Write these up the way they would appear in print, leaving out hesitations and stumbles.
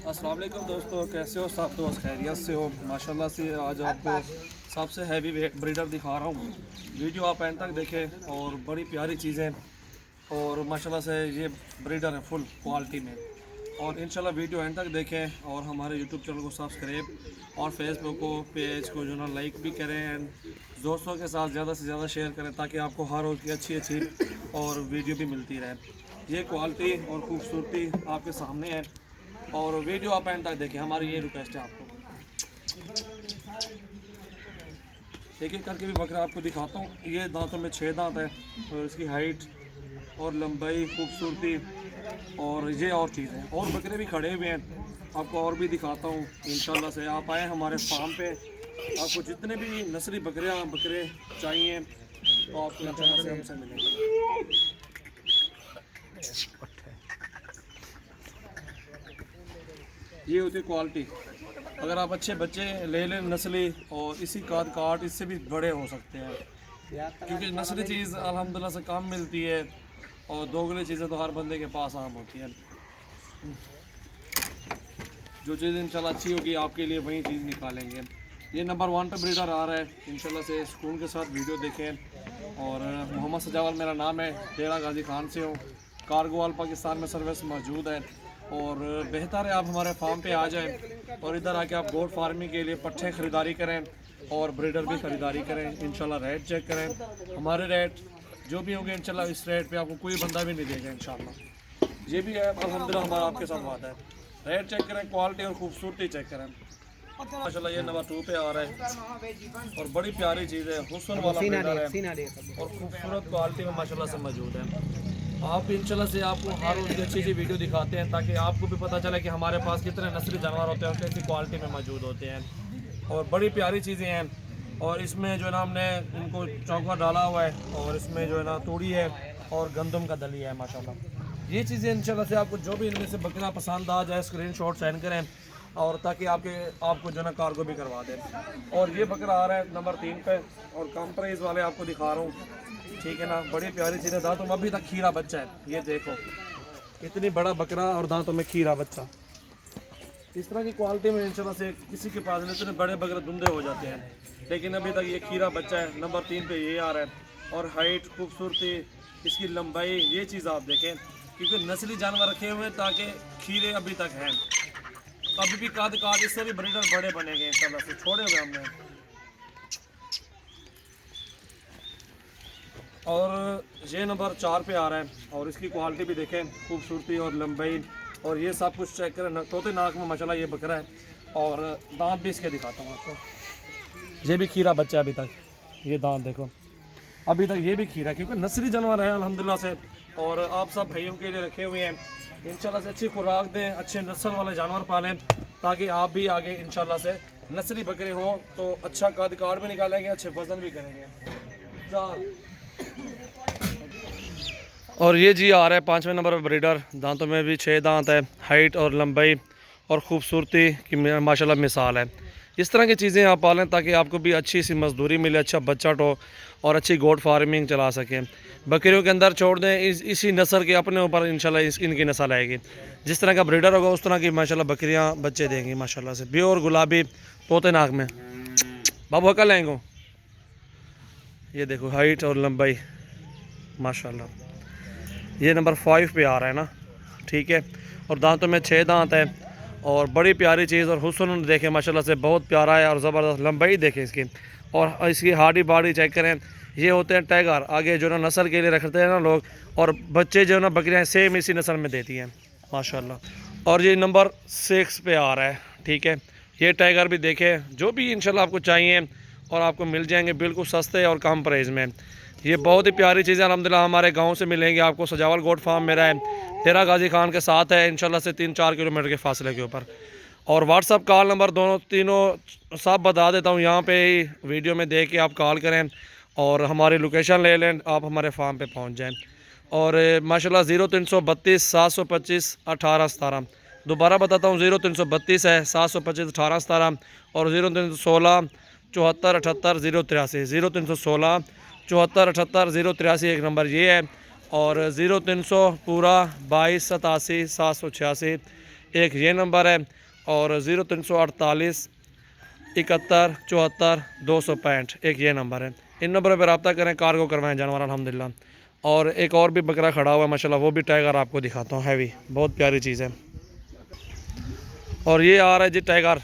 अस्सलाम वालेकुम दोस्तों, कैसे हो सब दोस्त? खैरियत से हो? माशाल्लाह से आज आपको सबसे हैवी वेट ब्रीडर दिखा रहा हूँ। वीडियो आप एंड तक देखें और बड़ी प्यारी चीज़ें और माशाल्लाह से ये ब्रीडर है फुल क्वालिटी में। और इंशाल्लाह वीडियो एंड तक देखें और हमारे यूट्यूब चैनल को सब्सक्राइब और फेसबुक को पेज को जो ना लाइक भी करें एंड दोस्तों के साथ ज़्यादा से ज़्यादा शेयर करें ताकि आपको हर रोज़ की अच्छी अच्छी और वीडियो भी मिलती रहे। ये क्वालिटी और खूबसूरती आपके सामने है और वीडियो आप एंड तक देखें, हमारी ये रिक्वेस्ट है आपको। एक एक करके भी बकरा आपको दिखाता हूँ। ये दांतों में 6 दांत है और इसकी हाइट और लंबाई, खूबसूरती और ये और चीज़ें और बकरे भी खड़े हुए हैं, आपको और भी दिखाता हूँ इंशाल्लाह से। आप आए हमारे फार्म पे, आपको जितने भी नस्ली बकरे चाहिए तो आपको इंशाल्लाह से हमसे मिलेंगे। ये होती है क्वालिटी। अगर आप अच्छे बच्चे ले लें नस्ली और इसी काट इससे भी बड़े हो सकते हैं, क्योंकि नस्ली चीज़ अल्हम्दुलिल्लाह से कम मिलती है और दोगली चीज़ें तो हर बंदे के पास आम होती हैं। जो चीज़ इंशाल्लाह अच्छी होगी आपके लिए वही चीज़ निकालेंगे। ये नंबर 1 पे ब्रीडर आ रहा है, इंशाल्लाह से सुकून के साथ वीडियो देखें। और मोहम्मद सजावल मेरा नाम है, डेरा गाजी खान से हूँ। कार्गोवाल पाकिस्तान में सर्विस मौजूद है और बेहतर है आप हमारे फार्म पे आ जाएं और इधर आके आप गोट फार्मिंग के लिए पट्ठे ख़रीदारी करें और ब्रीडर भी ख़रीदारी करें। इंशाल्लाह रेट चेक करें, हमारे रेट जो भी होंगे इंशाल्लाह इस रेट पे आपको कोई बंदा भी नहीं देगा इंशाल्लाह। ये भी है अल्हम्दुलिल्लाह हमारा आपके साथ वादा है। रेट चेक करें, क्वालिटी और खूबसूरती चेक करें। माशाल्लाह ये नंबर 2 पे आ रहा है और बड़ी प्यारी चीज़ है, हुस्न वाला ब्रीडर है और खूबसूरत क्वालिटी में माशाल्लाह से मौजूद है। आप इंशाल्लाह से आपको हर रोज़ की अच्छी वीडियो दिखाते हैं ताकि आपको भी पता चले कि हमारे पास कितने नस्ली जानवर होते हैं और कैसी क्वालिटी में मौजूद होते हैं और बड़ी प्यारी चीज़ें हैं। और इसमें जो है ना हमने इनको चौका डाला हुआ है और इसमें जो है ना तूड़ी है और गंदम का दलिया है माशाल्लाह। ये चीज़ें इंशाल्लाह से आपको जो भी इनमें से बकरा पसंद आ जाए स्क्रीनशॉट सेंड करें और ताकि आपको जो है ना कार्गो भी करवा दें। और ये बकरा आ रहा है नंबर 3 पे और कम प्राइस वाले आपको दिखा रहा हूँ, ठीक है ना। बड़ी प्यारी चीज़ें, दांतों में अभी तक खीरा बच्चा है, ये देखो इतनी बड़ा बकरा और दांतों में खीरा बच्चा। इस तरह की क्वालिटी में इंशाल्लाह से किसी के पास नहीं, इतने बड़े बकरे धुंधे हो जाते हैं, लेकिन अभी तक ये खीरा बच्चा है। नंबर 3 पे ये आ रहा है और हाइट, खूबसूरती, इसकी लंबाई, ये चीज़ आप देखें क्योंकि नस्ली जानवर रखे हुए हैं ताकि खीरे अभी तक हैं। अभी भी काद इससे भी ब्रीडर बड़े बनेंगे इंशाल्लाह से, छोड़े हुए हमने। और ये नंबर 4 पे आ रहा है और इसकी क्वालिटी भी देखें, खूबसूरती और लंबाई और ये सब कुछ चेक करें। तोते नाक में माशाल्लाह ये बकरा है और दांत भी इसके दिखाता हूँ आपको। ये भी खीरा बच्चा है अभी तक, ये दांत देखो अभी तक ये भी खीरा, क्योंकि नस्ली जानवर है अल्हम्दुलिल्लाह से और आप सब भाइयों के लिए रखे हुए हैं। इंशाल्लाह से अच्छी खुराक दें, अच्छे नस्ल वाले जानवर पालें ताकि आप भी आगे इंशाल्लाह से नस्ली बकरे हों तो अच्छा कद काट भी निकालेंगे, अच्छे वजन भी करेंगे। और ये जी आ रहा है 5वें नंबर पर ब्रीडर, दांतों में भी 6 दांत है, हाइट और लंबाई और ख़ूबसूरती की माशाल्लाह मिसाल है। इस तरह की चीज़ें आप पालें ताकि आपको भी अच्छी सी मजदूरी मिले, अच्छा बच्चा टो और अच्छी गोट फार्मिंग चला सकें। बकरियों के अंदर छोड़ दें, इसी नस्ल के अपने ऊपर इंशाल्लाह इनकी नस्ल आएगी। जिस तरह का ब्रीडर होगा उस तरह की माशाल्लाह बकरियाँ बच्चे देंगी माशाल्लाह से। प्योर गुलाबी तोते नाक में बाबू हकल लेंगे। ये देखो हाइट और लंबाई माशाल्लाह। ये नंबर 5 पे आ रहा है ना, ठीक है। और दांतों में 6 दांत है और बड़ी प्यारी चीज़ और हुस्न देखें माशाल्लाह से, बहुत प्यारा है और ज़बरदस्त लंबाई देखें इसकी। और इसकी हाडी बाडी चेक करें, ये होते हैं टाइगर, आगे जो ना नस्ल के लिए रखते हैं ना लोग, और बच्चे जो ना बकरियाँ सेम इसी नस्ल में देती हैं माशाल्लाह। और ये नंबर 6 पे आ रहा है, ठीक है। ये टाइगर भी देखें, जो भी इंशाल्लाह आपको चाहिए और आपको मिल जाएंगे बिल्कुल सस्ते और कम प्राइस में। ये बहुत ही प्यारी चीज़ें अल्हम्दुलिल्लाह हमारे गांव से मिलेंगी आपको। सजावल गोट फार्म मेरा है, डेरा गाजी खान के साथ है इंशाल्लाह से 3-4 किलोमीटर के फासले के ऊपर। और व्हाट्सअप कॉल नंबर दोनों तीनों सब बता देता हूँ, यहाँ पे ही वीडियो में देख के आप कॉल करें और हमारी लोकेशन ले लें, आप हमारे फार्म पे पहुँच जाएँ। और माशाल्लाह 0332 725 1817, दोबारा बताता हूँ 0332 है 725 1817 और 0316 74 78 083, 0316 74 78 083 एक नंबर ये है। और 0300 पूरा 22 87 786 एक ये नंबर है और 0348 71 74 265 एक ये नंबर है। इन नंबरों पर रब्ता करें, कार्गो करवाएं जानवर अल्हम्दुलिल्लाह। और एक और भी बकरा खड़ा हुआ है माशाल्लाह, वो भी टाइगर आपको दिखाता हूँ, हैवी बहुत प्यारी चीज़ है। और ये आ रहा है जी टाइगर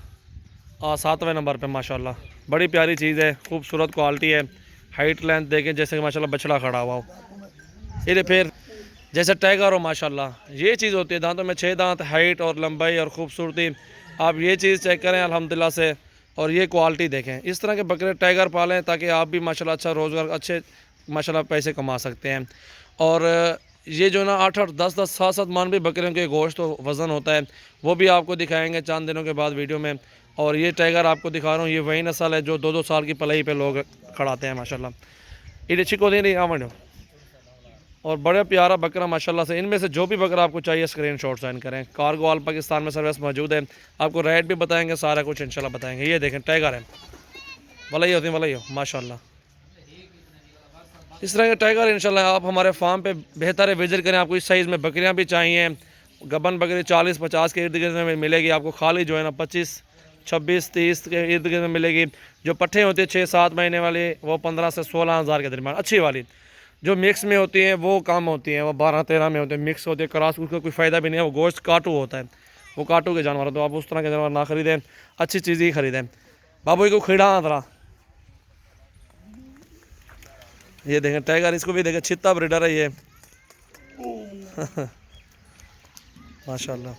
7वें नंबर पे माशाल्लाह, बड़ी प्यारी चीज़ है, खूबसूरत क्वालिटी है। हाइट लेंथ देखें जैसे कि माशाल्लाह बछड़ा खड़ा हुआ हो, ये फिर जैसे टाइगर हो माशाल्लाह। ये चीज़ होती है, दांतों में 6 दांत, हाइट और लंबाई और ख़ूबसूरती, आप ये चीज़ चेक करें अल्हम्दुलिल्लाह से। और ये क्वालिटी देखें, इस तरह के बकरे टाइगर पालें ताकि आप भी माशाल्लाह अच्छा रोज़गार, अच्छे माशाल्लाह पैसे कमा सकते हैं। और ये जो ना 8-8 10-10 7-7 मन भी बकरियों के गोश्त तो वज़न होता है, वो भी आपको दिखाएंगे चंद दिनों के बाद वीडियो में। और ये टाइगर आपको दिखा रहा हूँ, ये वही नस्ल है जो 2-2 साल की पलाई पे लोग खड़ाते हैं माशाल्लाह। ये चिको दे नहीं आवन। और बड़ा प्यारा बकरा माशाल्लाह से। इनमें से जो भी बकरा आपको चाहिए स्क्रीनशॉट सेंड करें। कार्गो ऑल पाकिस्तान में सर्विस मौजूद है, आपको रेट भी बताएंगे, सारा कुछ इंशाल्लाह बताएंगे। ये देखें टाइगर है, वलाई होती है, वलाई हो माशाल्लाह। इस तरह के टाइगर इंशाल्लाह आप हमारे फार्म पे बेहतर है विजिट करें। आपको इस साइज़ में बकरियां भी चाहिए, गबन बकरी 40-50 के इर्द गिर्द में मिलेगी आपको, खाली जो है ना 25-26-30 के इर्द गिर्द में मिलेगी। जो पट्ठे होते हैं 6-7 महीने वाले वो 15 से 16 हज़ार के दरमियान अच्छी वाली। जो मिक्स में होती हैं वो कम होती हैं, वो 12-13 में होते हैं, मिक्स होती है क्रॉस, उसका कोई फ़ायदा भी नहीं है, वो गोश्त काटू होता है, वो काटू के जानवर। तो आप उस तरह के जानवर ना ख़रीदें, अच्छी चीज़ ही ख़रीदें। बाबू को खीड़ा आंतरा, ये देखें टाइगर, इसको भी देखें, छित्ता ब्रीडर है ये माशाल्लाह।